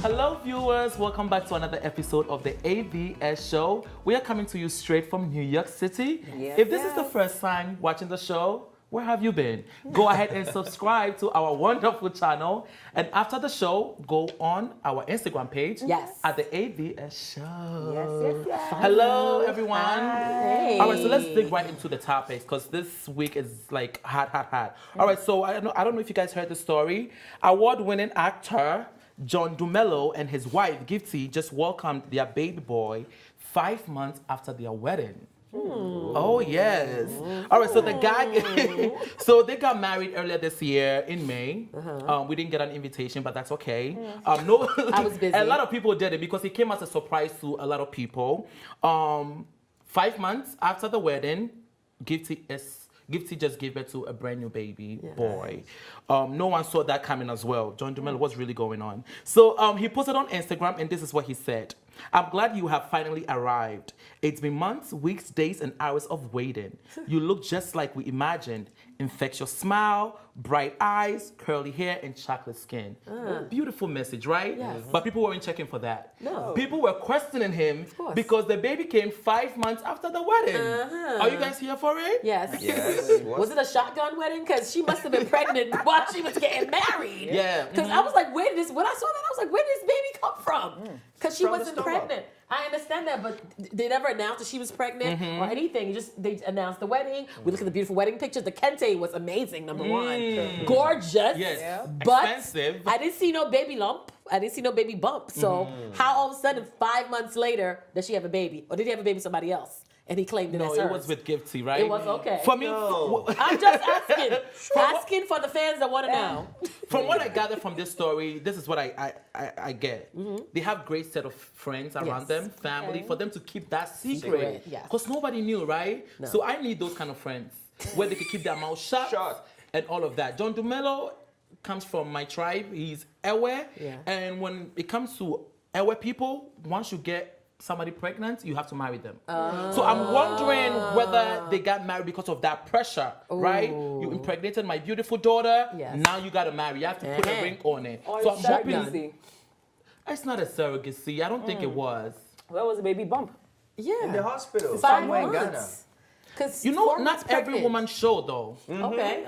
Hello viewers, welcome back to another episode of the AVS show. We are coming to you straight from New York City. If this is the first time watching the show, where have you been? Go ahead and subscribe to our wonderful channel. And after the show, go on our Instagram page at the AVS show. Yes. Hello everyone. Hi. All right, so let's dig right into the topics because this week is like hot. All right, so I don't know if you guys heard the story. Award-winning actor John Dumelo and his wife Gifty just welcomed their baby boy 5 months after their wedding. Oh yes. All right, so the guy, so they got married earlier this year in May. We didn't get an invitation, but that's okay. No, I was busy. A lot of people did it because it came as a surprise to a lot of people. 5 months after the wedding, Gifty just gave birth to a brand new baby boy. No one saw that coming as well. John Dumelo, what's really going on? So he posted on Instagram, and this is what he said. I'm glad you have finally arrived. It's been months, weeks, days, and hours of waiting. You look just like we imagined. Infectious smile, bright eyes, curly hair, and chocolate skin. Beautiful message, right? Yes. But people weren't checking for that. No. People were questioning him because the baby came 5 months after the wedding. Are you guys here for it? Yes. Yes. Was it a shotgun wedding? Because she must have been pregnant while she was getting married. Yeah. Because I was like, when I saw that, I was like, where did this baby come from? Because she From the wasn't stomach. pregnant. I understand that, but they never announced that she was pregnant or anything. They announced the wedding. We look at the beautiful wedding pictures. The kente was amazing, number one. Gorgeous. Yes. But Expensive. I didn't see no baby lump. I didn't see no baby bump. So how all of a sudden 5 months later does she have a baby? Or did he have a baby with somebody else? And he claimed it as No, hers. it was with Gifty, right? It was okay. For me, I'm just asking. Asking for the fans that want to know. from what I gathered from this story, this is what I get. They have great set of friends around them, family, for them to keep that secret. Yes. Because nobody knew, right? No. So I need those kind of friends where they can keep their mouth shut and all of that. John Dumelo comes from my tribe. He's Ewe. Yeah. And when it comes to Ewe people, once you get somebody pregnant, you have to marry them. So I'm wondering whether they got married because of that pressure, right? You impregnated my beautiful daughter. Yes. Now you got to marry. You have to put a ring on it. Or So I'm hoping surrogacy. it's not a surrogacy. I don't think it was. Where was the baby bump? Yeah. In the hospital. 5 Somewhere in Ghana. months. Because You know, not every woman show though. Okay.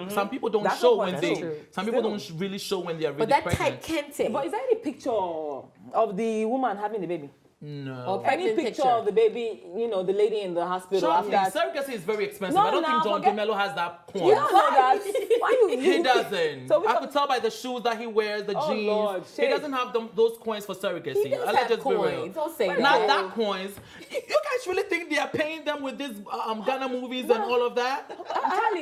Some people don't That's show the when point, they. too. Some people don't really show when they are really But that pregnant. tight kente. But is there any picture of the woman having the baby? No. Or Any pregnant picture of the baby, the lady in the hospital Shocking. after? Surrogacy is very expensive. No, I don't think no, John forget- Dumelo has that point. You don't know that. Why you? He doesn't. So we I talk- could tell by the shoes that he wears, the Oh, jeans. Lord, He shit. doesn't have those coins for surrogacy. He does Let's have just be real. coins. Don't say Not that. that coins. You guys really think they are paying them with these Ghana movies and all of that?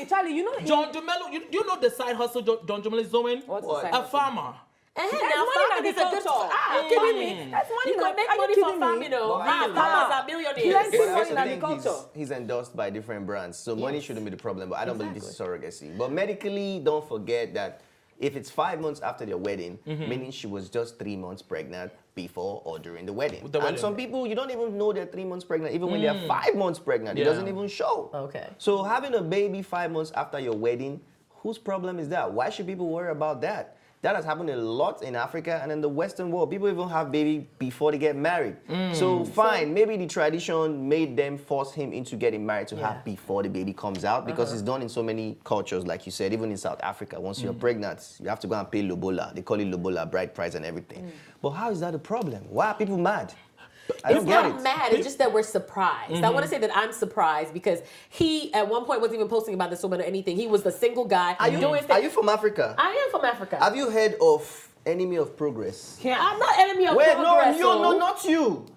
Charlie, you know. John Dumelo, you know the side hustle John Dumelo is doing? What's What? the A farmer. And That's now money farming in is a good. agriculture. Kidding me? That's money. You can make Are you money from kidding me? farming, though. But I think- Farmers are Like- millionaires. But But I money also in think agriculture. he's endorsed by different brands, so money shouldn't be the problem. But I don't believe this is surrogacy. But medically, don't forget that if it's 5 months after their wedding, meaning she was just 3 months pregnant before or during the wedding. The wedding. And some people, you don't even know they're 3 months pregnant, even when they're 5 months pregnant. It Yeah. doesn't even show. Okay. So having a baby 5 months after your wedding, whose problem is that? Why should people worry about that? That has happened a lot in Africa and in the Western world. People even have baby before they get married. So fine, maybe the tradition made them force him into getting married to have before the baby comes out because it's done in so many cultures, like you said, even in South Africa. Once you're pregnant, you have to go and pay lobola. They call it lobola, bride price and everything. But how is that a problem? Why are people mad? I don't It's get not it. mad. It's just that we're surprised. I want to say that I'm surprised because he, at one point, wasn't even posting about this woman or anything. He was the single guy doing his thing. Are you from Africa? I am from Africa. Have you heard of Enemy of Progress? I'm not enemy of Wait, progress. no, not you.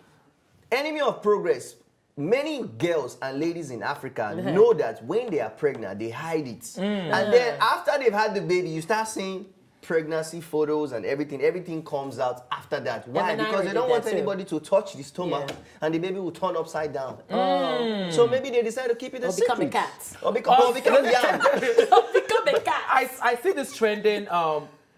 Enemy of Progress. Many girls and ladies in Africa know that when they are pregnant, they hide it. And then after they've had the baby, you start seeing pregnancy photos and everything comes out after that. Why? Evan Ira Because they did don't want that too. anybody to touch the stomach and the baby will turn upside down. So maybe they decide to keep it a Or secret. become a cat. Or become yam. Become a cat. I see this trending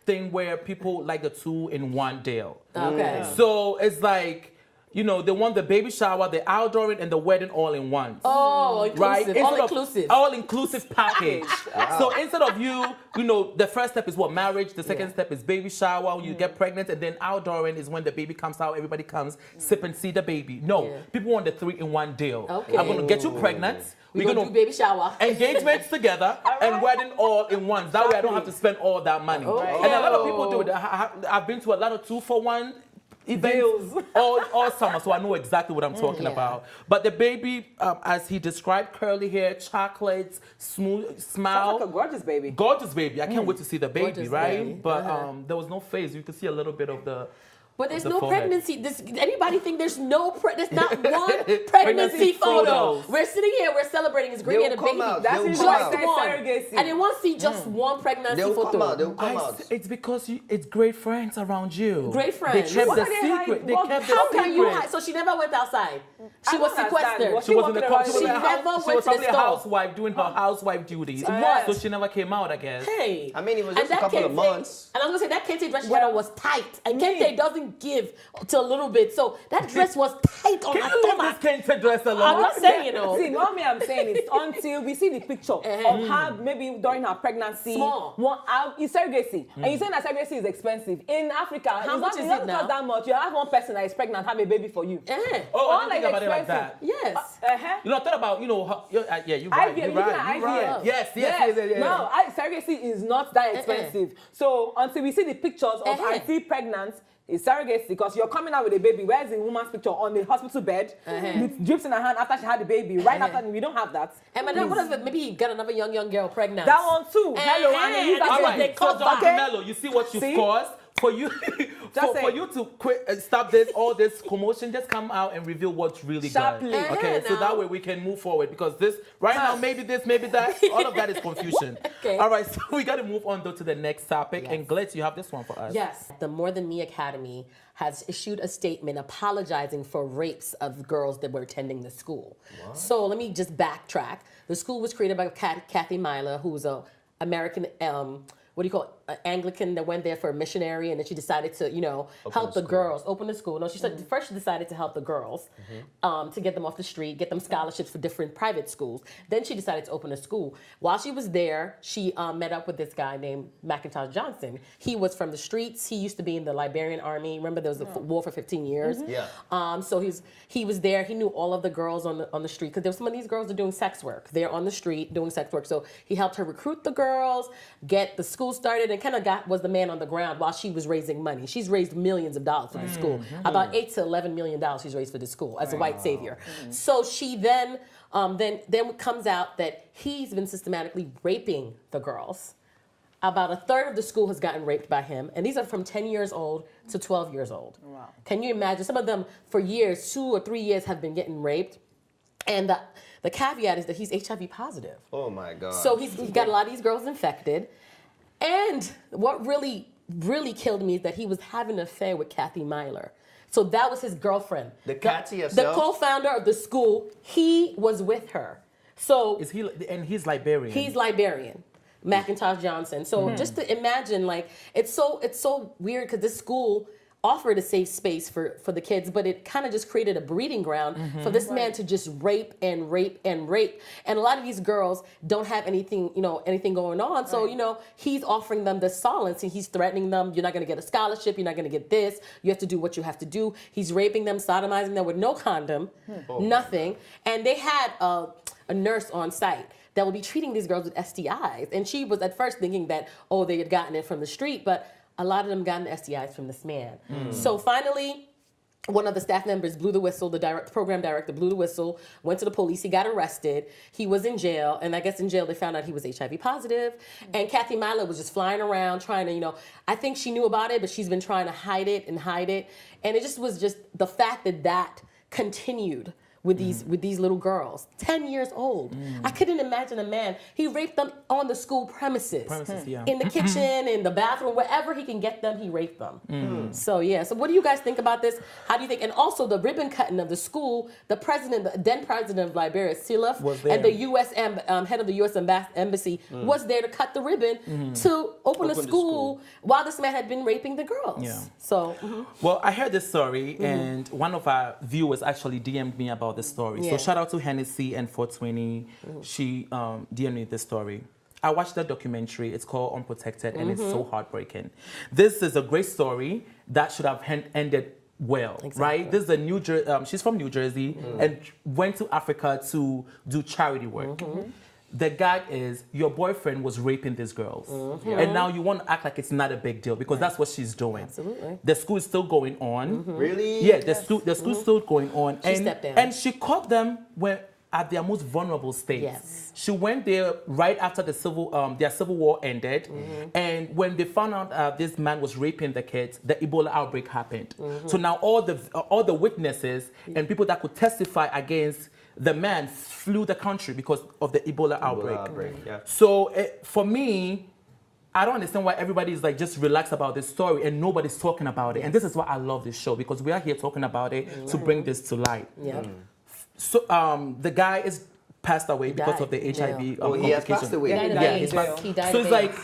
thing where people like the 2-in-1 deal. Okay. So it's like they want the baby shower, the outdooring, and the wedding all in one. Oh, inclusive. Right? All inclusive. All inclusive package. So instead of the first step is what? Marriage. The second step is baby shower, when you get pregnant, and then outdooring is when the baby comes out, everybody comes, sip and see the baby. No, people want the 3-in-1 deal. Okay. I'm going to get you pregnant. We're going to do baby shower. Engagements together and wedding all in one. That way I don't have to spend all that money. Okay. And a lot of people do it. I've been to a lot of 2-for-1 events all summer, so I know exactly what I'm talking about. But the baby, as he described, curly hair, chocolates, smooth smile. Sounds like a gorgeous baby. Gorgeous baby. I can't wait to see the baby, Gorgeous right? baby. But there was no face. You could see a little bit of the... But there's the no forehead. pregnancy. Anybody think there's there's not one pregnancy photo? photos. We're sitting here, we're celebrating his great and a baby. That's They'll just come like out. Just one. surrogacy. And they want to see just one pregnancy They'll photo. come out. They'll come out. It's because it's great friends around you. Great friends. They kept What the are they secret. hiding? They What- kept the How can you secret. hide? So she never went outside. She I was don't understand. sequestered. Was She was in the walking car. around She was She in the never house. She went was to the probably a store. housewife doing her housewife duties. What? So she never came out, I guess. Hey. I mean, it was And just a that couple of kente- months. And I was going to say, that kente dress she had on was tight. And kente doesn't give to a little bit. So that dress was tight on her Can you leave stomach. this Kente dress alone? I'm not saying, See, not me, I'm saying it's until we see the picture of her maybe during her pregnancy. Small. It's surrogacy. And you're saying that surrogacy is expensive. In Africa, How much is it doesn't it now? cost that much. You have one person that is pregnant, have a baby for you. Oh, All I didn't think about it like that. Yes. I thought about, you're right. IVF, You're looking right. at You're right. IVF. Yes. No, surrogacy is not that expensive. So until we see the pictures of auntie pregnant, it's surrogacy because you're coming out with a baby. Where's the woman's picture on the hospital bed with drips in her hand after she had the baby? Right after, we don't have that. And madam, what if maybe he got another young girl pregnant? That one too. Hello, and you All They right. So, cut Dr. back. Dumelo, you see what you've See? caused? For you, for say. you to quit, stop all this commotion, just come out and reveal what's really Sharply. good. Okay, so now. that way we can move forward because now, maybe this, maybe that, all of that is confusion. Okay. All right, so we got to move on though to the next topic. And Glitz, you have this one for us. Yes. The More Than Me Academy has issued a statement apologizing for rapes of girls that were attending the school. So let me just backtrack. The school was created by Kathy Myler, who was a American Anglican that went there for a missionary, and then she decided to, help the girls open the school. No, she said first she decided to help the girls to get them off the street, get them scholarships for different private schools. Then she decided to open a school. While she was there, she met up with this guy named Macintosh Johnson. He was from the streets. He used to be in the Liberian army. Remember, there was a war for 15 years. Yeah. So he was there. He knew all of the girls on the street because there were some of these girls are doing sex work. They're on the street doing sex work. So he helped her recruit the girls, get the school started, and kind of was the man on the ground while she was raising money. She's raised millions of dollars for the school. About $8 to $11 million she's raised for the school as a white savior. So she then comes out that he's been systematically raping the girls. About a third of the school has gotten raped by him, and these are from 10 years old to 12 years old. Wow. Can you imagine? Some of them for years, 2 or 3 years, have been getting raped. And the caveat is that he's HIV positive. Oh my God. So he got a lot of these girls infected. And what really, really killed me is that he was having an affair with Kathy Myler. So that was his girlfriend. The Kathy The herself? co-founder of the school, he was with her. So He's Liberian. he's Liberian. Macintosh Johnson. So just to imagine, like, it's so weird because this school offered a safe space for the kids, but it kind of just created a breeding ground for this man to just rape and rape and rape. And a lot of these girls don't have anything going on. So, he's offering them the solace and he's threatening them. You're not going to get a scholarship. You're not going to get this. You have to do what you have to do. He's raping them, sodomizing them with no condom, nothing. And they had a nurse on site that would be treating these girls with STIs. And she was at first thinking that, they had gotten it from the street, but a lot of them gotten STIs from this man. So finally, one of the staff members blew the whistle, the program director blew the whistle, went to the police, he got arrested, he was in jail, and I guess in jail they found out he was HIV positive, and Kathy Myler was just flying around trying to, I think she knew about it, but she's been trying to hide it, and it just was just the fact that continued with these little girls, 10 years old. I couldn't imagine a man. He raped them on the school premises, in the kitchen, in the bathroom, wherever he can get them, he raped them. So so what do you guys think about this? How do you think? And also the ribbon cutting of the school, the then president of Liberia, Silaf, and the U.S. Head of the U.S. Embassy was there to cut the ribbon to open a school while this man had been raping the girls. Yeah. So, well, I heard this story, and one of our viewers actually DM'd me about this story. So shout out to Hennessy and 420. She DM'd me this story. I watched that documentary. It's called Unprotected, and it's so heartbreaking. This is a great story that should have ended well, right? This is a New Jersey. She's from New Jersey and went to Africa to do charity work. The gag is your boyfriend was raping these girls, and now you want to act like it's not a big deal because that's what she's doing. Absolutely. The school is still going on. Really? Yeah, the school's still going on. She stepped down. And she caught them at their most vulnerable state. Yes. She went there right after their civil war ended, and when they found out this man was raping the kids, the Ebola outbreak happened. So now all the witnesses and people that could testify against the man flew the country because of the Ebola outbreak. So for me, I don't understand why everybody is like just relaxed about this story and nobody's talking about it. And this is why I love this show, because we are here talking about it to bring this to light. So the guy is passed away because of the HIV. He has passed away. He died. So it's like.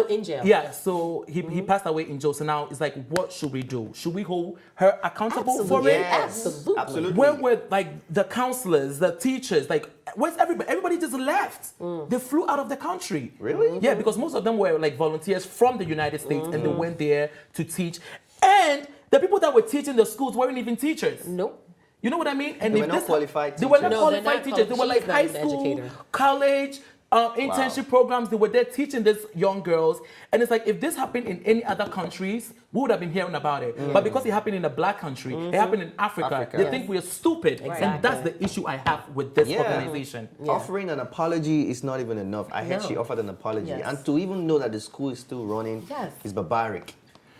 In jail. Yeah, so he passed away in jail. So now it's like, what should we do? Should we hold her accountable for it? Absolutely. Where were like the counselors, the teachers? Like, where's everybody? Everybody just left. They flew out of the country. Really? Yeah, because most of them were like volunteers from the United States, and they went there to teach. And the people that were teaching the schools weren't even teachers. Nope. You know what I mean? And they were not qualified teachers. They were not qualified teachers. They were like high school, college, internship programs. They were there teaching these young girls. And it's like, if this happened in any other countries, we would have been hearing about it. But because it happened in a black country, it happened in Africa. They think we are stupid. And that's the issue I have with this organization. Offering an apology is not even enough. I heard she offered an apology. And to even know that the school is still running is barbaric.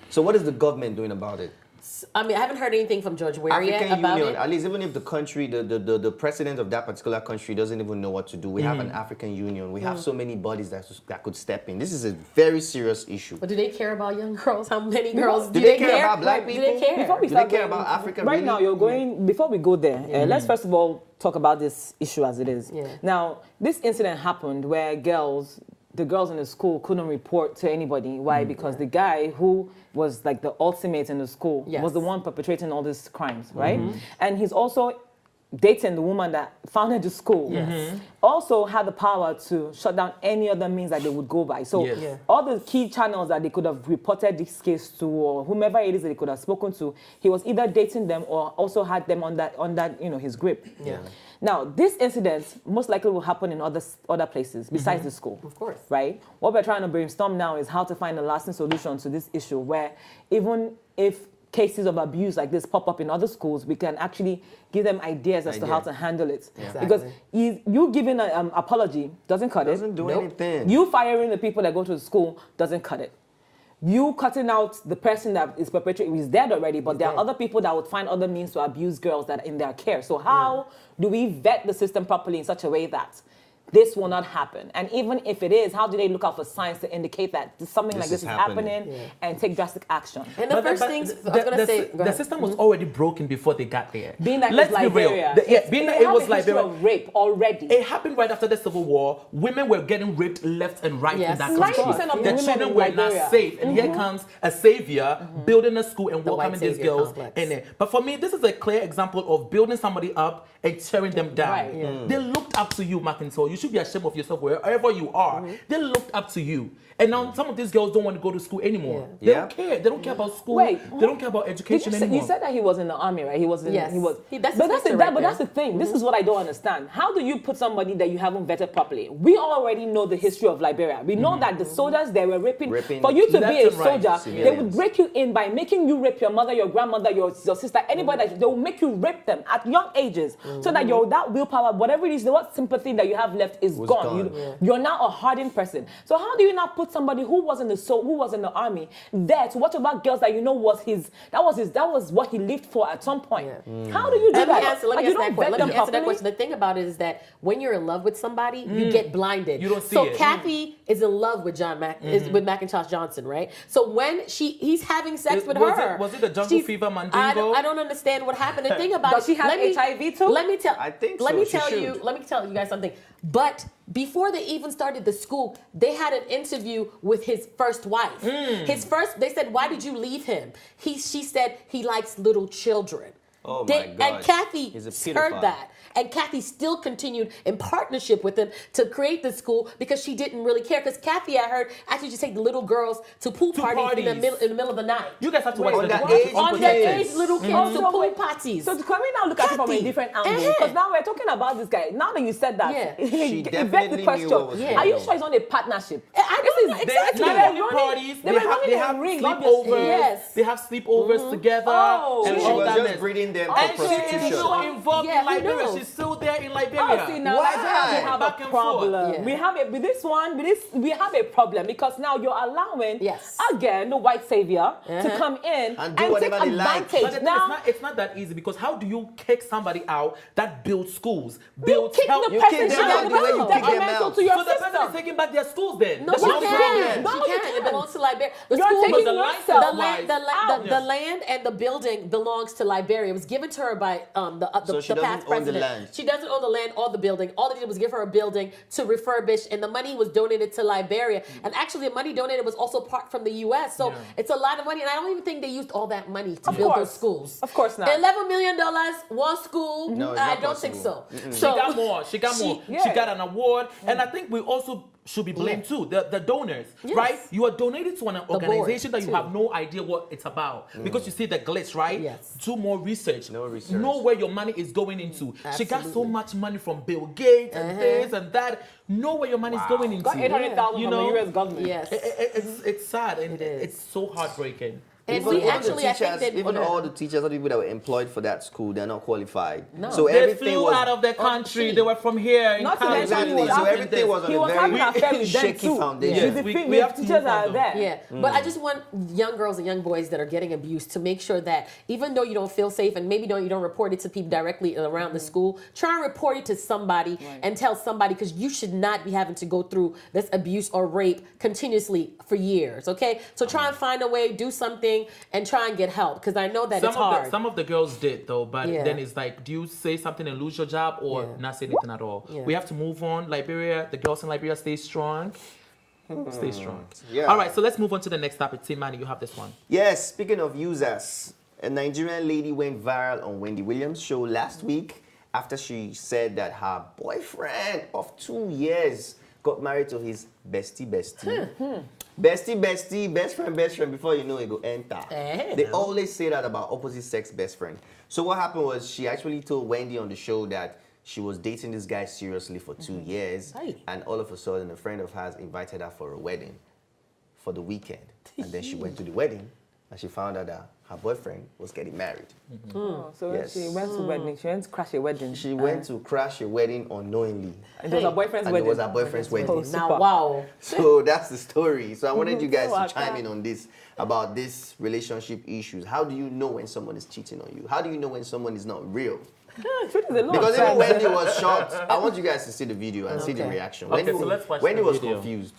So what is the government doing about it? I mean, I haven't heard anything from George Weah yet about Union, it. at least even if the country, the president of that particular country doesn't even know what to do, we have an African Union. We have so many bodies that could step in. This is a very serious issue. But do they care about young girls? How many girls do they care about black people? Do they care? Before we do they care about Africa? Right really? now, you're going. Before we go there, let's first of all talk about this issue as it is. Now, this incident happened where the girls in the school couldn't report to anybody. Why? Because the guy who was like the ultimate in the school was the one perpetrating all these crimes, right? And he's also dating the woman that founded the school. Also had the power to shut down any other means that they would go by. So all the key channels that they could have reported this case to, or whomever it is that they could have spoken to, he was either dating them or also had them under his grip. Now, this incident most likely will happen in other places besides the school. Of course. Right? What we're trying to brainstorm now is how to find a lasting solution to this issue where even if cases of abuse like this pop up in other schools, we can actually give them ideas as to how to handle it. Because you giving an apology doesn't cut it. Doesn't do anything. You firing the people that go to the school doesn't cut it. You cutting out the person that is perpetrating is dead already, but there are other people that would find other means to abuse girls that are in their care. So how do we vet the system properly in such a way that this will not happen? And even if it is, how do they look out for signs to indicate that something like this is happening and take drastic action? And the first things I was going to say, the system was already broken before they got there. Being that Let's it's be real. Liberia. Being that it was Liberia. Of rape already. It happened right after the Civil War. Women were getting raped left and right in that country. 90% of the The women children in were Liberia. not safe. And here comes a savior building a school and welcoming these girls complex. in it. But for me, this is a clear example of building somebody up and tearing them down. They looked up to you, McIntyre. You should be ashamed of yourself wherever you are. They looked up to you. And now some of these girls don't want to go to school anymore. They don't care. They don't care about school. They don't care about education anymore. You said that he was in the army, right? He was. Yes. He was. That's the thing. This is what I don't understand. How do you put somebody that you haven't vetted properly? We already know the history of Liberia. We know that the soldiers, they were raping. For you to be a soldier, they would break you in by making you rape your mother, your grandmother, your sister, anybody. They will make you rape them at young ages, so that that willpower, whatever it is, what sympathy that you have left left is Was gone. gone. You're now a hardened person. So how do you now put somebody who was in the army there to watch about girls that you know that was what he lived for at some point? How do you do Let me that? answer Like, you don't vet them that properly? question. The thing about it is that when you're in love with somebody, you get blinded. You don't see so it. Kathy is in love with is with Macintosh Johnson, right? So when he's having sex with her, was it the Jungle Fever Mandingo? I don't understand what happened. The thing about Does she have HIV too? Let me tell. I think Let so. me She tell should. you. Let me tell you guys something. But before they even started the school, they had an interview with his first wife. They said, "Why did you leave him?" She said he likes little children. Oh my God. And Kathy He's a heard pedophile. that. And Kathy still continued in partnership with him to create the school because she didn't really care. Because Kathy, I heard, actually just take the little girls to pool parties. In the middle of the night. You guys have to watch Underage Underage little kids to So pool wait, parties. So can we now look at it from a Kathy. different angle? Because now we're talking about this guy. Now that you said that, Yeah. She it begs definitely the knew question: what was going Are you on. sure it's not a partnership? I don't know They exactly. not only parties, they they were running have a ring, sleepovers. obviously. Yes. They have sleepovers together. Oh. and So she all was that just mess. breeding them for And she is prostitution. still involved Yeah, in who Liberia. knows? She's still there in Liberia. Oh, see now, Why? Liberia, we have Back a and problem. forth. Yeah. We have it with this one. We have a problem because now you're allowing Yes. again the white savior to come in And and, do take whatever they like. advantage. But the thing, Now it's not that easy because how do you kick somebody out that builds schools, you builds kick health? the You person kick them out the way you kick them detrimental out. to your So the person is system. taking back their schools then. No, That's she no can't. problem. No, She you can't. It can't. belongs to Liberia. The You're school, taking the yourself. the land and the building belongs to Liberia. It was given to her by So she the doesn't past own the president. land. She doesn't own the land or the building. All they did was give her a building to refurbish, and the money was donated to Liberia. And actually, the money donated was also part from the U.S. So it's a lot of money, and I don't even think they used all that money to build those schools. Of course not. $11 million, one school. No, it's I not don't think so. possible. She got more. She got more. yeah. She got an award, and I think we also should be blamed too. The donors, Yes. right? You are donated to an organization that you too. have no idea what it's about because you see the glitch, right? Yes. Do more research. No research. Know where your money is going into. She got so Absolutely. much money from Bill Gates and this and that. Know where your money is going into. Got 800,000 You from know? the U.S. government. Yes. It's sad and It is. it's so heartbreaking. And Even we all the actually, I think teachers, that even all the teachers, all the people that were employed for that school, they're not qualified. No. So They everything flew was out of their country. shit. They were from here. In Not to Canada. mention exactly. So everything was on He a was having an affair very with them shaky too. foundation. Yes. The We have to teachers move on, are though. there. Yeah, but I just want young girls and young boys that are getting abused to make sure that even though you don't feel safe and maybe you don't report it to people directly around the school, try and report it to somebody and tell somebody because you should not be having to go through this abuse or rape continuously for years. Okay, so try and find a way, do something, and try and get help because I know that it's hard. Some of the girls did though, but Yeah. then it's like, do you say something and lose your job or Yeah. not say anything at all? Yeah. We have to move on. Liberia, the girls in Liberia stay strong. Stay strong. Yeah. All right, so let's move on to the next topic. Team Manny, you have this one. Yes, speaking of users, a Nigerian lady went viral on Wendy Williams' show last week after she said that her boyfriend of 2 years got married to his bestie. Bestie, best friend, before you know it go enter. They always say that about opposite sex best friend. So what happened was she actually told Wendy on the show that she was dating this guy seriously for 2 years, Hey. and all of a sudden a friend of hers invited her for a wedding for the weekend. And then she went to the wedding and she found out that her boyfriend was getting married. Oh, so when Yes. she went to wedding, she went to crash a wedding. She went to crash a wedding unknowingly. And it was her boyfriend's And wedding. it was her boyfriend's wedding. Oh, Now, super. wow. So that's the story. So I wanted you guys So to chime in on this, about this relationship issues. How do you know when someone is cheating on you? How do you know when someone is not real? Yeah, truth is a lot. Because even of when times. he was shocked, I want you guys to see the video and see the Okay. reaction. Okay, Wendy, so let's watch Wendy the was video. confused.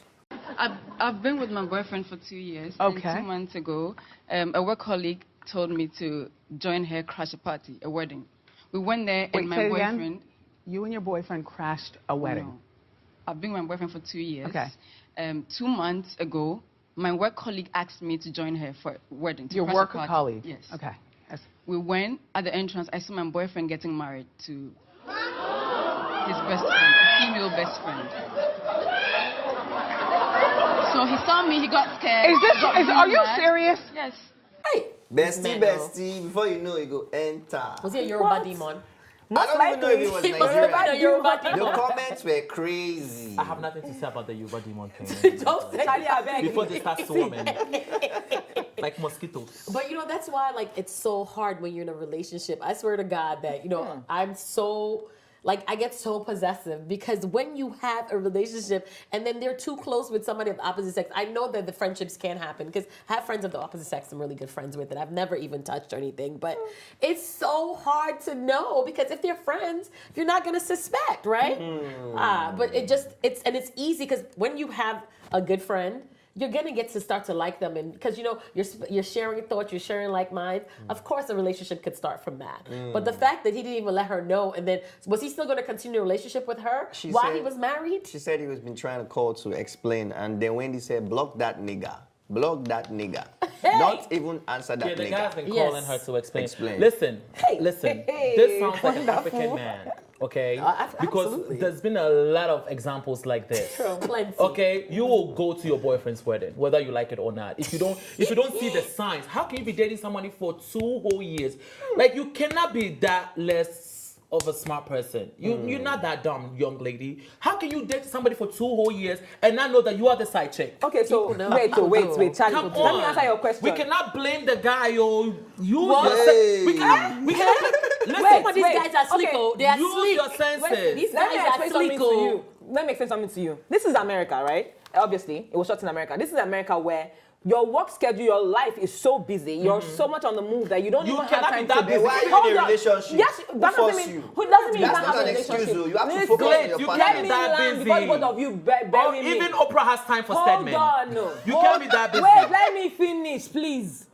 I've been with my boyfriend for 2 years. Okay. And 2 months ago, a work colleague told me to join her crash party, a wedding. We went there Wait, and my say it boyfriend. again? You and your boyfriend crashed a wedding. No. I've been with my boyfriend for 2 years. Okay. 2 months ago, my work colleague asked me to join her for a wedding. To Your crash a work party. colleague? Yes. Okay. Yes. We went at the entrance. I saw my boyfriend getting married to his best friend, a female best friend. So he saw me. He got scared. got really Are you mad. serious? Yes. Hey. Bestie, Man, no. bestie, before you know it, go enter. Was he a Yoruba demon? I don't even know if it was He was a Nigerian. Yoruba The demon. comments were crazy. I have nothing to say about the Yuba demon thing. Don't say Charlie, I beg. Before they start swarming. Like mosquitoes. But you know, that's why like it's so hard when you're in a relationship. I swear to God that, you know, I'm so like I get so possessive because when you have a relationship and then they're too close with somebody of the opposite sex, I know that the friendships can happen because I have friends of the opposite sex I'm really good friends with that I've never even touched or anything, but it's so hard to know because if they're friends, you're not going to suspect, right? But it's easy because when you have a good friend, you're gonna get to start to like them, and because you're sharing thoughts, you're sharing like minds. Of course, a relationship could start from that. But the fact that he didn't even let her know, and then was he still gonna continue a relationship with her while he was married? She said he was been trying to call to explain, and then Wendy said, "Block that nigga. Block that nigga. Not even answer that nigga." The guy's been calling her to explain. Listen, Hey. this sounds like an African man. Okay, because absolutely. there's been a lot of examples like this. Plenty. Okay, you will go to your boyfriend's wedding, whether you like it or not. If you don't see the signs, how can you be dating somebody for 2 whole years? Like you cannot be that less of a smart person. You're not that dumb, young lady. How can you date somebody for 2 whole years and not know that you are the side chick? Okay, so wait, Charlie. Come Let on. me answer your question. We cannot blame the guy, yo. You What? yourself. We cannot. Listen, Some of these guys are sleek. okay. They are use sleek. your senses. These Let me guys explain are something sleek. to you. Let me explain something to you. This is America, right? Obviously, it was shot in America. This is America where your work schedule, your life is so busy. You're so much on the move that you don't even have cannot time be that to busy. Why are you Hold in a on. relationship? Yes, Who that doesn't forced mean. you? Who doesn't mean you That's can't have not a an excuse, relationship. though. You have to Listen, focus on your You partner. can't Let be me that land busy. before the both of you Or bury me. even Oprah has time for Hold statement. on. You can't be that busy. Wait, let me finish, please.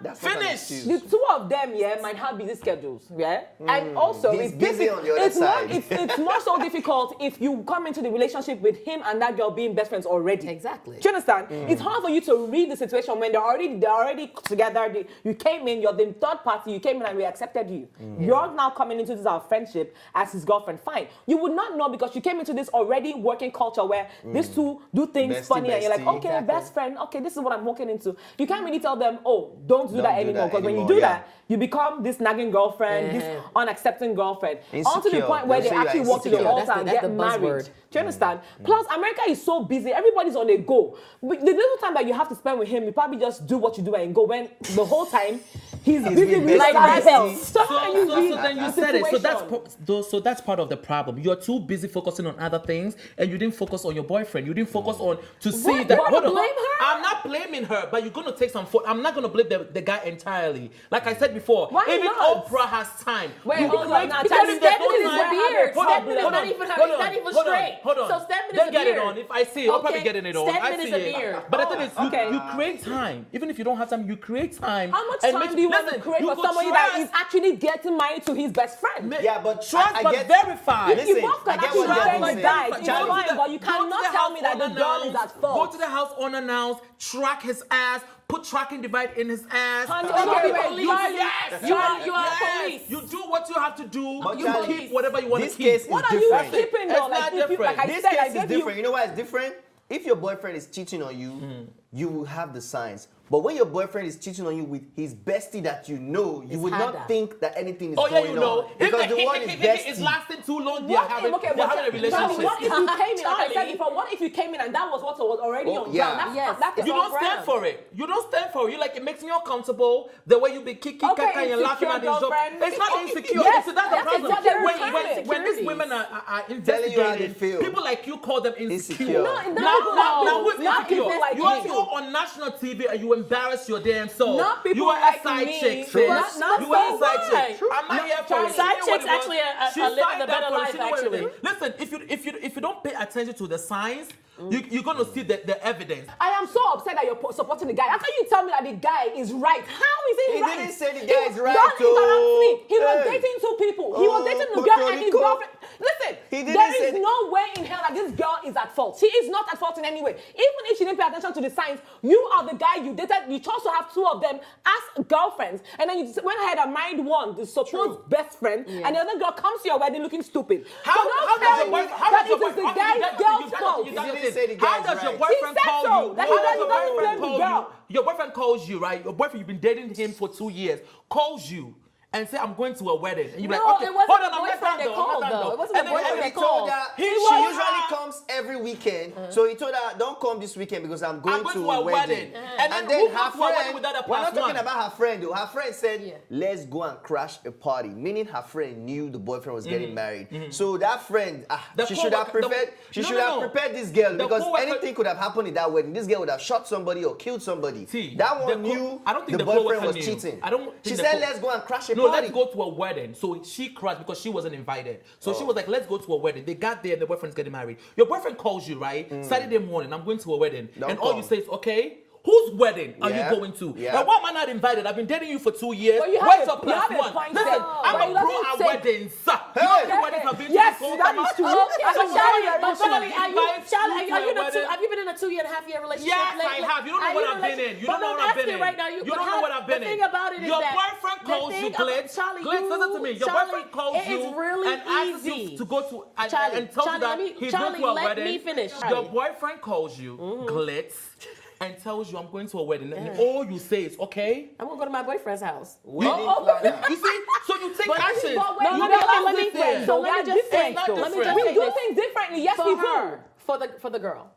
That's not an Finish. excuse. The two of them, might have busy schedules, and also He's it's busy on the other it's side. it's more so difficult if you come into the relationship with him and that girl being best friends already. Exactly. Do you understand? It's hard for you to read the situation when they're already together. You came in, you're the third party. You came in and we accepted you. You're now coming into this our friendship as his girlfriend. Fine. You would not know because you came into this already working culture where these two do things Bestie, funny and you're like, bestie. okay, Exactly. best friend. Okay, this is what I'm walking into. You can't really tell them, oh, don't do that anymore. Because when you anymore, do yeah. that, you become this nagging girlfriend, this unaccepting girlfriend. On to the Insecure. point where They'll they say you are actually walk to the insecure. altar and That's get the married. buzzword. Do you understand? Plus, America is so busy. Everybody's on a go. But the little time that you have to spend with him, you probably just do what you do and go. When the whole time he's busy with bestie. somebody else. So how can you So read then you the said it. situation? So that's part of the problem. You're too busy focusing on other things, and you didn't focus on your boyfriend. You didn't focus on to see What? that. You wanna Hold on. blame her? I'm not blaming her, but you're gonna take some fault. I'm not gonna blame the guy entirely. Like I said before, Why even not? Oprah has time. Wait, You hold on create- now. because Stedman if there's no is time- a beard. Hold on, Stedman is hold not on, even- hold he's on, not even hold on, straight. Hold on. So Stedman is They a get it beard. on. If I see it, I'll probably Okay, getting it on. Stedman I is see a it. beard. But the thing is, okay. you create time. Even if you don't have time, you create time. How much and time make- do you want to listen, create you for could somebody trust- that is actually getting married to his best friend? Yeah, but Trust I but get, verify. You Listen, both can I get actually what verify Devin the said. guys. It's Charlie, fine, but you Go to cannot the tell house me that the girl is at fault. Go to the house unannounced, track his ass, put tracking device in his ass. Honey, You okay, be wait, police. Charlie, Yes. you are Yes. police. You do what you have to do. But You Charlie, keep whatever you want to this keep. case is What are you different. keeping It's though? not Like, if you, different. like I This said, I case is gave different. you. You know why it's different? If your boyfriend is cheating on you, you will have the signs. But when your boyfriend is cheating on you with his bestie that you know, you It's would harder. not think that anything is Oh yeah, going you know. on. Because the one is It's bestie. lasting too long. What if, okay, they're having a Charlie, relationship. what if you came in, like I said Charlie. before, what if you came in and that was what was already Oh, on yeah. ground? Yes. That is You on don't stand ground. for it. You don't stand for it. You like it makes me uncomfortable. The way you be kicking, Okay, kaka, and laughing at insecure this job. girlfriend. It's not insecure. Yes, So that's the that's problem. exactly When, what when these insecurities. women are Telling you how they investigating, feel. people like you call them insecure. Insecure. No, it Now, doesn't now who's not insecure? people like You are you. so on national TV and you embarrass your damn self. Not people you are like a side me. chick. True. sis. Not you are a so side what? chick. I'm not here for Charlie, it. She side knew what chicks it was. actually are She living signed a up better for it. life, She knew what it actually. is. Listen, if you don't pay attention to the signs, you're gonna see the evidence. I am so upset that you're supporting the guy. How can you tell me that the guy is right? How is he He right? didn't say the guy is right, Don't interrupt me. He was Hey. dating two people. He was Oh, dating the Puerto girl and his Rico. girlfriend. Listen, He didn't there say is the- no way in hell that this girl is at fault. She is not at fault in any way. Even if she didn't pay attention to the signs, you are the guy you dated. You chose to have two of them as girlfriends. And then you went ahead and married one, the supposed best friend, and the other girl comes to your wedding looking stupid. How so don't does tell your me boyfriend? How that does your it is the boyfriend? guy's girl's fault. He didn't say the How guy's does your right. boyfriend He said call so, you? that How he does your doesn't boyfriend blame the call girl. you? Your boyfriend calls you, right? Your boyfriend, you've been dating him for 2 years, calls you and say, I'm going to a wedding. And you're No, like, okay, it wasn't hold the on, I'm not boyfriend done that though. called, I'm not done though. though. It wasn't the And then- boyfriend and that he He told called. her, He she was usually hot. comes every weekend. So he told her, don't come this weekend because I'm going, I'm going to a wedding. And And then who her goes to a wedding friend, without a we're not plus talking one? about her friend though. Her friend said, Yeah. let's go and crash a party. Meaning her friend knew the boyfriend was getting married. So that friend, The she should have co-worker- prepared, she no, should no, have no. prepared this girl The because co-worker- anything could have happened in that wedding. This girl would have shot somebody or killed somebody. See, That one the co- knew I don't think the the boyfriend co-worker was knew. cheating. I don't She think the said, co- let's go and crash a No, party. let's go to a wedding. So she crashed because she wasn't invited. So she was like, let's go to a wedding. They got there and the boyfriend's getting married. Your boyfriend calls you, right? Saturday morning, I'm going to a wedding. Don't and all come. you say is, okay, whose wedding are Yeah. you going to? Yeah. And why am I not invited? I've been dating you for 2 years. But you have Where's a- your you plus have a one? point Listen, there. I'm But a it pro doesn't at say- weddings. You know Hey. how many weddings I've been to Yes, this whole that time? is true. Okay, That's so a Charlie, very, but very Charlie, true. are you in a wedding? have you been in a 2.5-year relationship? Yes, I lately? have. You don't know Are what in a I've been in. relationship? You don't But know I'm what I've been asking in. right now. You but don't know how- what I've been The in. thing about it is Your that boyfriend the calls you, thing about- Glitz. Charlie, Glitz, listen to me. Your Charlie, boyfriend calls it you is really and asks easy. you to go to and Charlie, tells Charlie, you that let me- he's Charlie, going to a let wedding. me finish, Your Charlie. boyfriend calls you, Glitz, and tells you I'm going to a wedding, and all you say is okay. I'm gonna go to my boyfriend's house. Wedding planner. You see, so you take But- action. but wait, You no, know no, that's let me- different. So We let are me just say, different, though. let me We just We say do this. things differently. Yes, For we do. her, for the girl.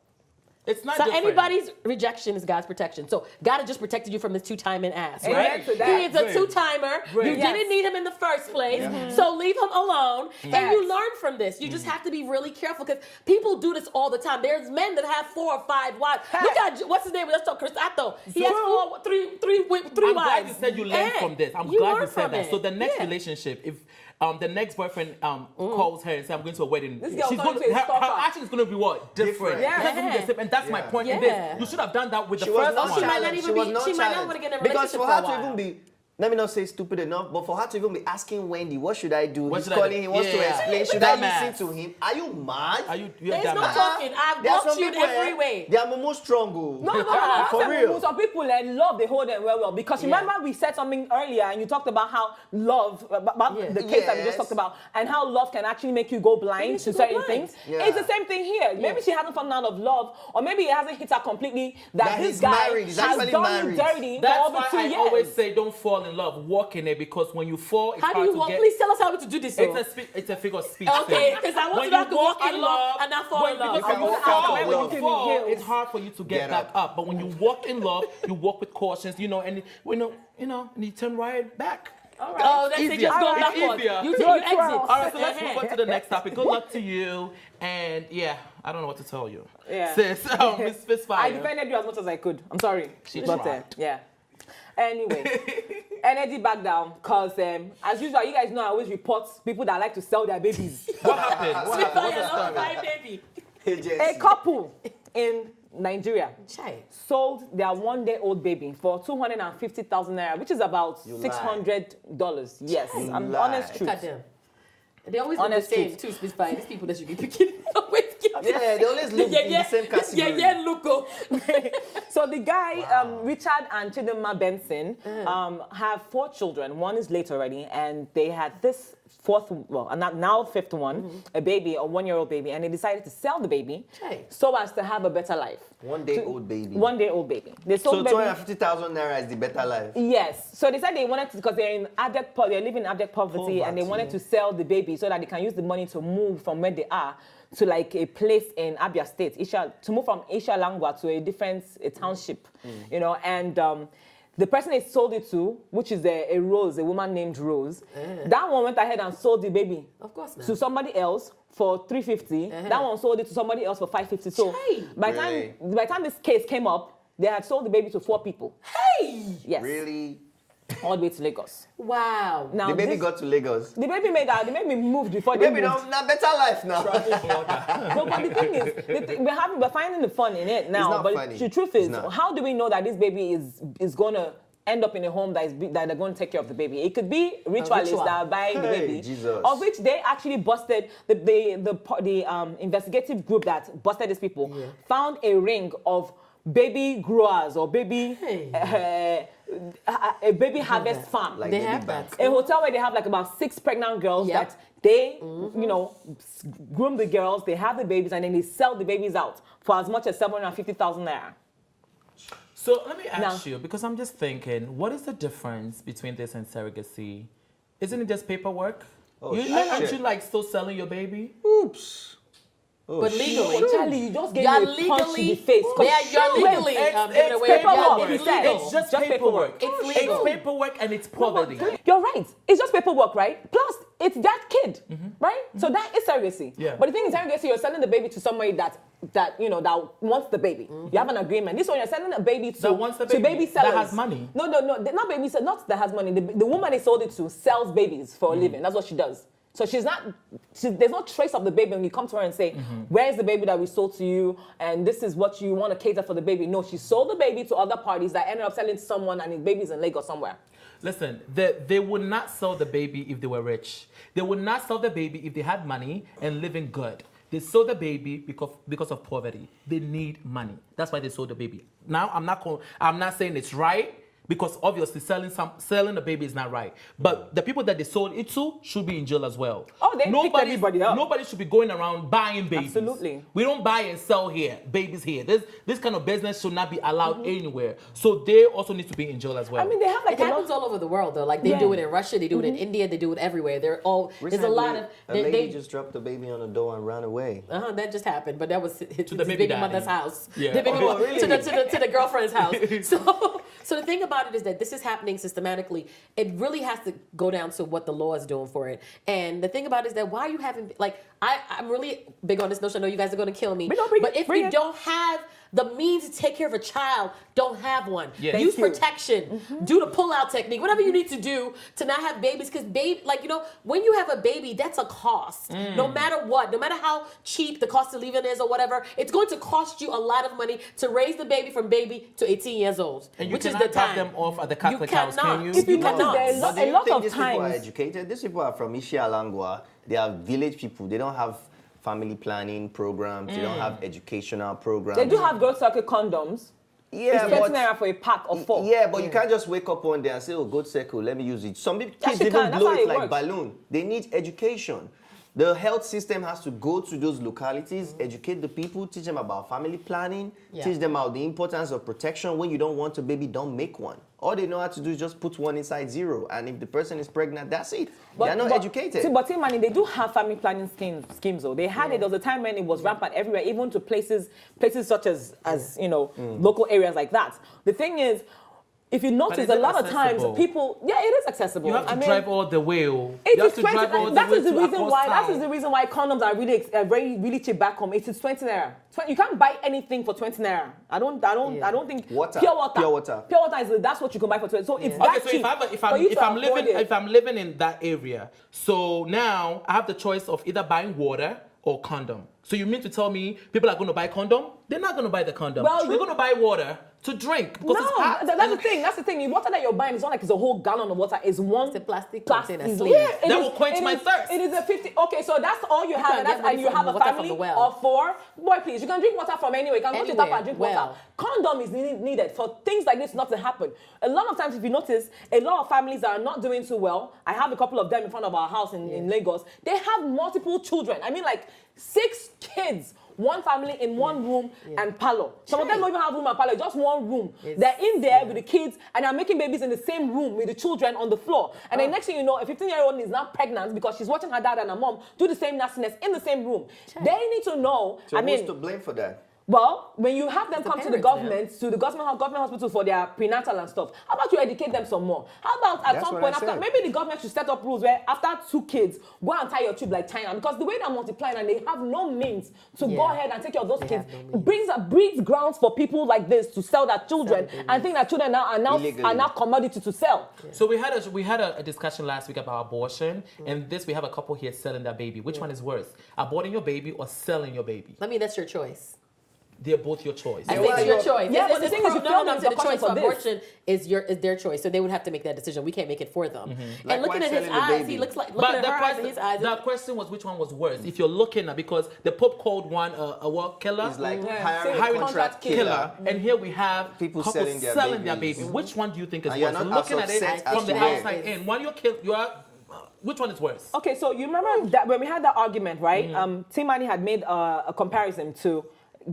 It's not So different. anybody's rejection is God's protection. So God has just protected you from this two-timing ass, Amen right? to that. He is a Right. two-timer. Right. You Yes. didn't need him in the first place, so leave him alone. And you Facts. learn from this. You just have to be really careful because people do this all the time. There's men that have 4 or 5 wives. Look at what's his name? Let's talk Chris Atto. He has three I'm wives. glad you said you learned And from this. I'm you glad learn you said from that. it. So the next Yeah. relationship, if the next boyfriend calls her and says, I'm going to a wedding, This girl she's turns going to a her stalker. action is going to be what? Different. Different. It's not gonna be the same. And that's my Yeah. point in Yeah. this. You should have done that with the She was first not one. She might not challenged. even She was be- not she might not challenged. wanna get in a Because relationship for for a her to while. even be, let me not say stupid enough, but for her to even be asking Wendy, what should I do? What He's should I do? calling, he wants to Yeah. explain. Should Dumbass. I listen to him? Are you mad? Are you're There's no dumbass. talking. I've There are walked some you in people, every way. They are more strong. Oh. No, For real. Some people love, they hold them well. Because remember we said something earlier and you talked about how love, about Yeah. the case that we Yes. just talked about, and how love can actually make you go blind makes to you go certain blind. things. Yeah. It's the same thing here. Maybe she hasn't fallen out of love, or maybe it hasn't hit her completely that That this he's guy married. He's has actually done married. you dirty for That's over why 2 I years. always say don't fall in love, walk in it, because when you fall, it's How do hard you to walk? get. Please tell us how to do this. It's a figure of speech. Okay, thing. 'cause I want When to know you how to walk in in love and not fall in love. Because I when you want to fall, ask when about you love. fall, Heels. it's hard for you to get Get back up. up. But when you walk in love, you walk with cautions, and and you turn right back. All right. Oh, that's it. Easier. Just go It's backwards. easier. You Go exit. 12. All right, so let's move on to the next topic. Good luck to you. And yeah, I don't know what to tell you. Yeah. Sis, Miss Fistfire. I defended you as much as I could. I'm sorry. She But, tried. yeah. Anyway, energy back down, because as usual, you guys know I always report people that like to sell their babies. What happened? What happened? What's the Love story? my baby. A couple in Nigeria Chai. sold their one-day-old baby for 250,000 naira, which is about You lie. $600. Yes, You I'm lie. honest truth. Got them. They always look the Honest same truth. too, Spitz Pie. These people that should be picking always get Yeah, they always look in the same category. Yeah, look. So the guy, Richard and Chidinma Benson, have 4 children. One is late already, and they had this now fifth one, a baby, a 1-year-old baby, and they decided to sell the baby Hey. so as to have a better life. One-day-old baby. 1-day-old baby. They sold So the baby. 250,000 naira is the better life. Yes. So they said they wanted to, because they're living in abject poverty, and they wanted to sell the baby so that they can use the money to move from where they are to like a place in Abia State, to move from Isha Langwa to a township, and the person they sold it to, which is a Rose, a woman named Rose, that one went ahead and sold the baby Of course not. to somebody else for 350. That one sold it to somebody else for 550. So Hey. by Really? the time this case came up, they had sold the baby to 4 people. Hey! Yes. Really? All the way to Lagos. Wow. Now The baby this- got to Lagos. the baby me moved before they Baby, moved. now better life now. No, but the thing is, we're finding the fun in it now. not But funny. the truth It's is, not. how do we know that this baby is gonna end up in a home that they're going to take care of the baby? It could be ritualists ritual. that are buying the Hey, baby, Jesus. of which they actually busted the investigative group that busted these people found a ring of baby growers or baby a baby harvest farm. Like They baby have back. that. A hotel where they have like about 6 pregnant girls Yep. that they, groom the girls, they have the babies, and then they sell the babies out for as much as 750,000 naira. So let me ask Now- you, because I'm just thinking, what is the difference between this and surrogacy? Isn't it just paperwork? Oh, Aren't shit. you like still selling your baby? Oops. Oh, But shit. legally, Charlie, you just gave you're me a punch in the face. Yeah, you're legally giving away your paperwork. baby. It's legal. It's just Just paperwork. It's legal. It's paperwork and it's poverty. You're right. It's just paperwork, right? Plus, it's that kid, right? So that is surrogacy. Yeah. But the thing is, surrogacy, you're selling the baby to somebody that wants the baby. You have an agreement. This one, you're selling a baby to That wants the to baby. sellers. That has money. No, not baby sellers. Not that has money. The woman they sold it to sells babies for a living. That's what she does. So there's no trace of the baby when you come to her and say, where's the baby that we sold to you? And this is what you want to cater for the baby. No, she sold the baby to other parties that ended up selling to someone and the baby's in Lagos somewhere. Listen, they would not sell the baby if they were rich. They would not sell the baby if they had money and living good. They sold the baby because of poverty. They need money. That's why they sold the baby. Now, I'm not saying it's right, because obviously selling the baby is not right. But the people that they sold it to should be in jail as well. Oh, they picked everybody up. Nobody should be going around buying babies. Absolutely. We don't buy and sell here, babies here. This kind of business should not be allowed anywhere. So they also need to be in jail as well. I mean, they have It happens all over the world, though. Like, they do it in Russia, they do it in India, they do it everywhere. There's a lot of... A lady just dropped the baby on the door and ran away. That just happened, but that was to the baby baby daddy. mother's house. Yeah. The baby Oh, really? to the girlfriend's house. So the thing about it is that this is happening systematically. It really has to go down to what the law is doing for it. And the thing about it is that why you haven't, like, I'm really big on this notion. I know you guys are going to kill me. But if you don't have the means to take care of a child, don't have one. Yes. Use Thank you. protection. Do the pull-out technique. Whatever you need to do to not have babies. Because, when you have a baby, that's a cost. No matter what. No matter how cheap the cost of living is or whatever, it's going to cost you a lot of money to raise the baby from baby to 18 years old. and you which is cannot the drop time. them off at the Catholic house, cannot. can you? If you cannot. notice, there's But do a you lot think of these people are times. educated? These people are from Ishialangwa. They are village people. They don't have family planning programs. They don't have educational programs. They do have Goat Circuit condoms. Yeah, It's 20 but naira for a pack of 4. yeah, but you can't just wake up one day and say, "Oh, good circle, let me use it." Some kids Yes, you even can. That's blow how it it like works. balloon. They need education. The health system has to go to those localities, educate the people, teach them about family planning, teach them about the importance of protection. When you don't want a baby, don't make one. All they know how to do is just put one inside 0. And if the person is pregnant, that's it. They're not educated. See, but Manny, they do have family planning schemes though. They had it. There was a time when it was rampant everywhere, even to places such as local areas like that. The thing is, if you notice, is a it lot of times accessible? people, it is accessible. You have to I mean, drive all the way. You It have is to 20. drive all the That way is the to reason across why. town. That is the reason why condoms are really cheap back home. It is 20 naira. You can't buy anything for 20 naira. I don't think Water. Pure water. Pure water. Pure water is that's what you can buy for 20. So it's Okay, that so cheap. if I'm living in that area, so now I have the choice of either buying water or condom. So you mean to tell me people are going to buy condom? They're not going to buy the condom. Well, they're going to buy water to drink because it's hot. That's the thing. That's the thing. The water that you're buying is not like it's a whole gallon of water. It's one a plastic plastic. container, sleeve. Yeah, it That is- will quench it my is- thirst. It is a 50. Okay, so that's all you have, can and, get and you money have from a water family from the well. of 4. Boy, please, you can drink water from anywhere. You can go to the tap Anywhere. and drink Well. water. Condom is needed for things like this not to happen. A lot of times, if you notice, a lot of families that are not doing too well. I have a couple of them in front of our house in Lagos. They have multiple children. I mean, like 6 kids. One family in one room and parlor. Some of them don't even have room and parlor, just one room. They're in there with the kids and they're making babies in the same room with the children on the floor. And then next thing you know, a 15-year-old is now pregnant because she's watching her dad and her mom do the same nastiness in the same room. They need to know, So who's to blame for that? well, when you have them come to the parents, government hospital for their prenatal and stuff, how about you educate them some more? How about at That's some what point I after, said. maybe the government should set up rules where after 2 kids, go and tie your tube like China, because the way they're multiplying and they have no means to go ahead and take care of those kids, have no means. breeds grounds for people like this to sell their children and think that children are now commodity to sell. So we had a discussion last week about abortion, and this we have a couple here selling their baby. Which one is worse, aborting your baby or selling your baby? I mean, that's your choice. They're both your choice. I think it's your choice. Yeah, but the thing is, you feel the the choice for for this. abortion is their choice. So they would have to make that decision. We can't make it for them. And Like, looking why at his selling the eyes, baby? he looks like But looking at the her eyes and his eyes. question was which one was worse. If you're looking at, because the Pope called one a what killer? It's like hiring hiring a contract killer. killer. And here we have People couples selling their baby. babies. Which one do you think is And you're worse? not Looking as at it upset from as the you were. outside in. One which one is worse? Okay, so you remember that when we had that argument, right? T-Money had made a comparison to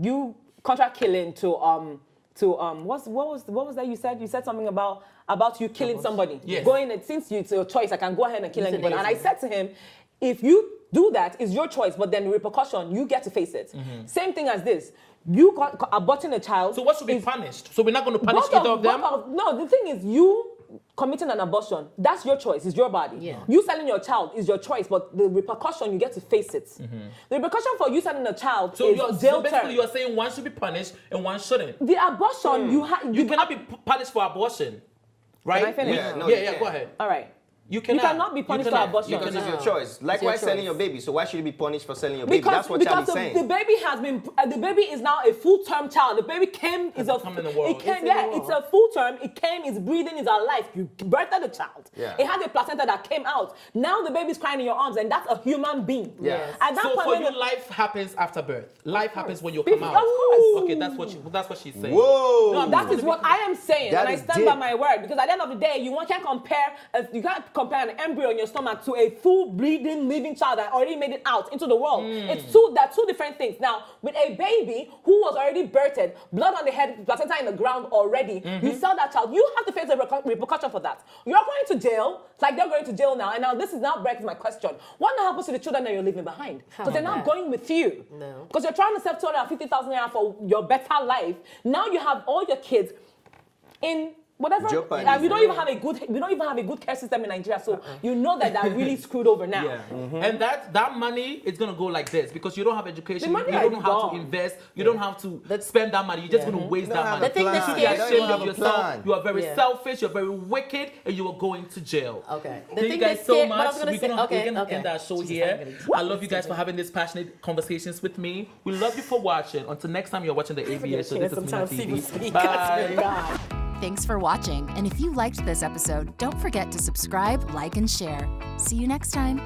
you contract killing to what was that you said? You said something about about you killing somebody. Yes. Since it's your choice, I can go ahead and kill anybody. And I Euthanasia. said to him, if you do that, it's your choice, but then the repercussion, you get to face it. Same thing as this. You aborting a child. So what should be punished? So we're not going to punish either of them? No, the thing is, you committing an abortion, that's your choice, it's your body. Yeah. You selling your child is your choice, but the repercussion, you get to face it. The repercussion for you selling a child is jail basically term. you're saying one should be punished and one shouldn't. The abortion, You cannot be punished for abortion, right? Can I finish? Yeah, no, yeah, go ahead. All right. You cannot be punished for abortion. Because it's your No. choice. Likewise, your selling choice. your baby. So why should you be punished for selling your baby? That's what Charlie's saying. The baby has been. The baby is now a full-term child. The baby came. Is a. come in the world. It came. It's in the world. It's a full-term. It came. It's breathing. It's alive. You birthed the child. Yeah. It has a placenta that came out. Now the baby's crying in your arms, and that's a human being. Yeah. At that So point, for when you, the- life happens after birth. Life happens when you Of come out. course. Okay, that's what she's saying. Whoa! No, That is what I am saying, That and I is stand by deep. my word. Because at the end of the day, you can't compare an embryo in your stomach to a full bleeding living child that already made it out into the world. They're two different things. Now, with a baby who was already birthed, blood on the head, placenta in the ground already, you sell that child. You have to face the repercussion for that. You're going to jail, like they're going to jail now. And now this is now begs my question: what now happens to the children that you're leaving behind? Because they're not going with you. No. Because you're trying to save 250,000 naira for your better life. Now you have all your kids in whatever. Jeopardy. We don't even have a good care system in Nigeria. So you know that they're really screwed over now. Yeah. And that money is gonna go like this because you don't have education, The money you don't know is how to gone. invest, you don't have to spend that money. You're just gonna waste that money. The thing that You scares are me- ashamed of yourself. You are very Yeah. selfish. You're very wicked, and you are going to jail. Okay. The Thank you thing guys that so scared- but I much. was gonna We're say- gonna okay, end our show She's here. not gonna- I love you guys for having this passionate conversations with me. We love you for watching. Until next time, you're watching the ABS show. This is Sometimes Mina people TV. speak. Bye. Thanks for watching, and if you liked this episode, don't forget to subscribe, like, and share. See you next time.